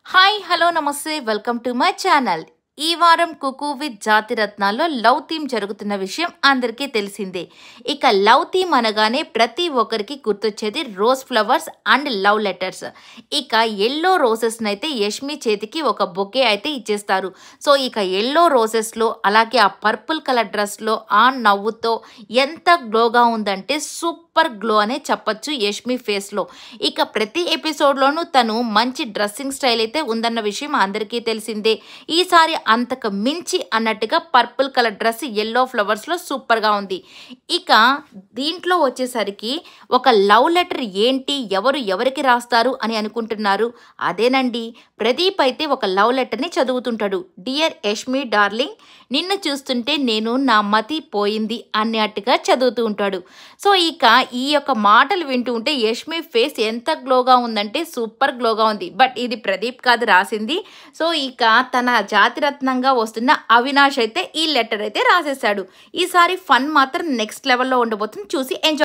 Hi hello నమస్తే welcome to my channel. ఈ వారం కుకు విత్ జాతి రత్నాల్లో లవ్ థీమ్ జరుగుతున్న విషయం అందరికీ తెలిసిందే. ఇక లవ్ థీమ్ అనగానే ప్రతి ఒక్కరికి గుర్తొచ్చేది rose flowers and love letters. ఇక ఎల్లో రోజెస్ని అయితే యష్మి చేతికి ఒక బొకే అయితే ఇచ్చేస్తారు. సో ఇక ఎల్లో రోజెస్లో అలాగే ఆ పర్పుల్ కలర్ డ్రెస్లో ఆ నవ్వుతో ఎంత గ్లోగా ఉందంటే సూపర్ గ్లో అనే చెప్పొచ్చు యష్మి ఫేస్లో. ఇక ప్రతి ఎపిసోడ్లోనూ తను మంచి డ్రెస్సింగ్ స్టైల్ అయితే ఉందన్న విషయం అందరికీ తెలిసిందే. ఈసారి అంతకు మించి అన్నట్టుగా పర్పుల్ కలర్ డ్రెస్ ఎల్లో ఫ్లవర్స్లో సూపర్గా ఉంది. ఇక దీంట్లో వచ్చేసరికి ఒక లవ్ లెటర్ ఏంటి, ఎవరు ఎవరికి రాస్తారు అని అనుకుంటున్నారు. అదేనండి, ప్రదీప్ అయితే ఒక లవ్ లెటర్ని చదువుతుంటాడు. డియర్ యష్మి డార్లింగ్, నిన్ను చూస్తుంటే నేను నా మతి పోయింది అన్నట్టుగా చదువుతూ ఉంటాడు. సో ఇక ఈ యొక్క మాటలు వింటూ ఉంటే యష్మి ఫేస్ ఎంత గ్లోగా ఉందంటే సూపర్ గ్లోగా ఉంది. బట్ ఇది ప్రదీప్ కాదు రాసింది. సో ఇక తన జాతిరత్నంగా వస్తున్న అవినాష్ అయితే ఈ లెటర్ అయితే రాసేసాడు. ఈసారి ఫన్ మాత్రం నెక్స్ట్ లెవెల్లో ఉండబోతుంది. చూసి ఎంజాయ్